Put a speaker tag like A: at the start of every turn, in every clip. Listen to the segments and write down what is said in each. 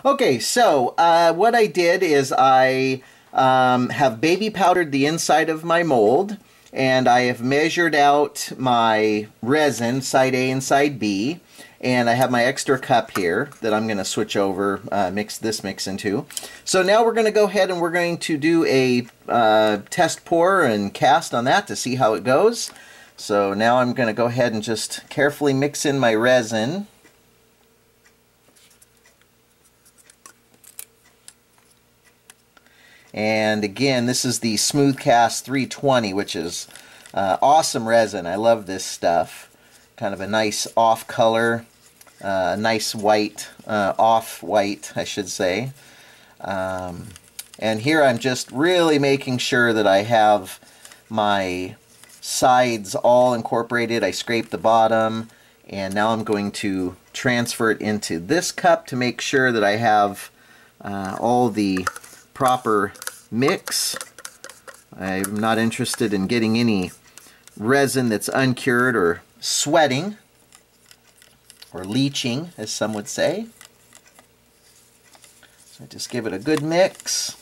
A: Okay, so what I did is I have baby powdered the inside of my mold, and I have measured out my resin, side A and side B, and I have my extra cup here that I'm going to switch over, mix into. So now we're going to go ahead and we're going to do a test pour and cast on that to see how it goes. So now I'm going to go ahead and just carefully mix in my resin. And again, this is the Smooth Cast 320, which is awesome resin. I love this stuff. Kind of a nice off color, nice white, off-white, I should say. And here I'm just really making sure that I have my sides all incorporated. I scraped the bottom, and now I'm going to transfer it into this cup to make sure that I have all the proper mix. I'm not interested in getting any resin that's uncured or sweating or leaching, as some would say. So just give it a good mix.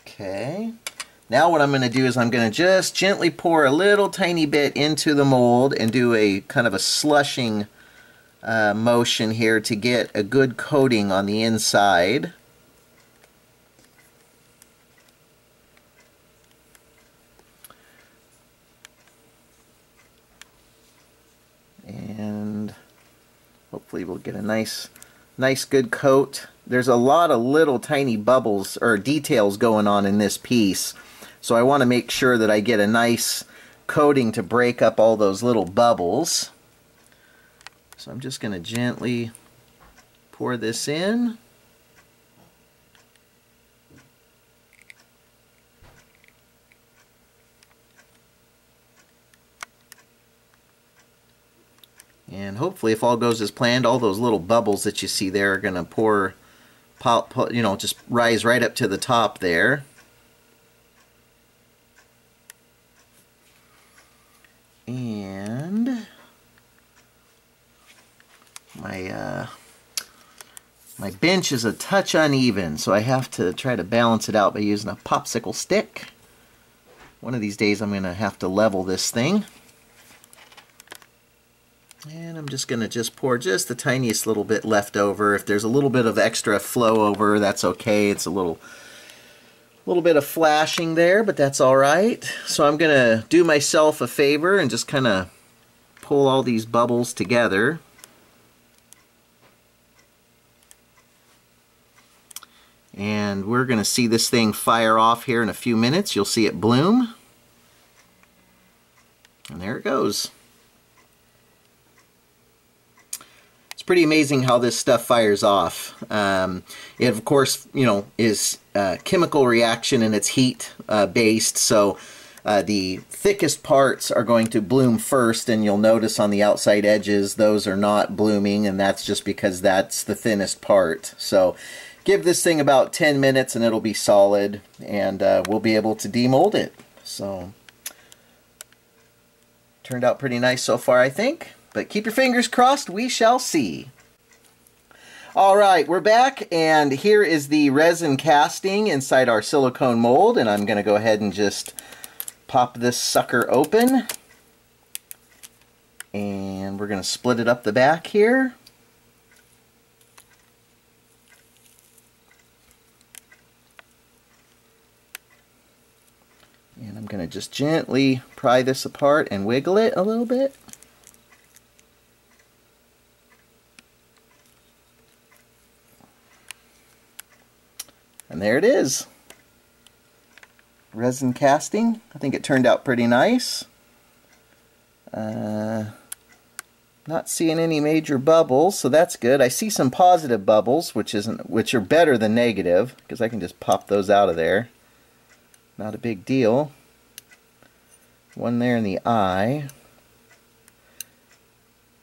A: Okay. Now what I'm going to do is I'm going to just gently pour a little tiny bit into the mold and do a kind of a slushing motion here to get a good coating on the inside. And hopefully we'll get a nice good coat. There's a lot of little tiny bubbles or details going on in this piece, so I want to make sure that I get a nice coating to break up all those little bubbles. So I'm just going to gently pour this in. And hopefully, if all goes as planned, all those little bubbles that you see there are going to pop, you know, just rise right up to the top there. And my bench is a touch uneven, so I have to try to balance it out by using a popsicle stick. One of these days I'm going to have to level this thing. And I'm just going to pour just the tiniest little bit left over. If there's a little bit of extra flow over, that's okay. It's a little bit of flashing there, but that's all right. So I'm going to do myself a favor and just kind of pull all these bubbles together. And we're going to see this thing fire off here in a few minutes. You'll see it bloom. And there it goes. It's pretty amazing how this stuff fires off. It, of course, you know, is a chemical reaction and it's heat based, so the thickest parts are going to bloom first, and you'll notice on the outside edges those are not blooming, and that's just because that's the thinnest part. So give this thing about 10 minutes and it'll be solid, and we'll be able to demold it. So turned out pretty nice so far, I think. But keep your fingers crossed, we shall see. Alright, we're back, and here is the resin casting inside our silicone mold, and I'm going to go ahead and just pop this sucker open. And we're going to split it up the back here. And I'm going to just gently pry this apart and wiggle it a little bit. And there it is. Resin casting. I think it turned out pretty nice. Not seeing any major bubbles, so that's good. I see some positive bubbles, which are better than negative, because I can just pop those out of there. Not a big deal. One there in the eye.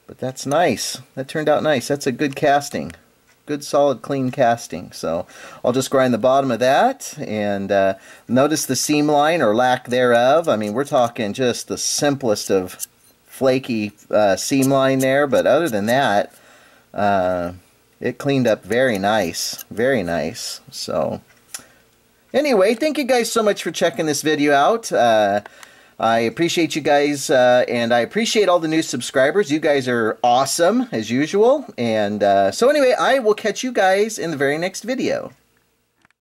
A: But that's nice. That turned out nice. That's a good casting. Good solid clean casting. So I'll just grind the bottom of that, and notice the seam line or lack thereof. I mean, we're talking just the simplest of flaky seam line there, but other than that, it cleaned up very nice. Very nice. So, anyway, thank you guys so much for checking this video out. I appreciate you guys, and I appreciate all the new subscribers. You guys are awesome, as usual. And so anyway, I will catch you guys in the very next video.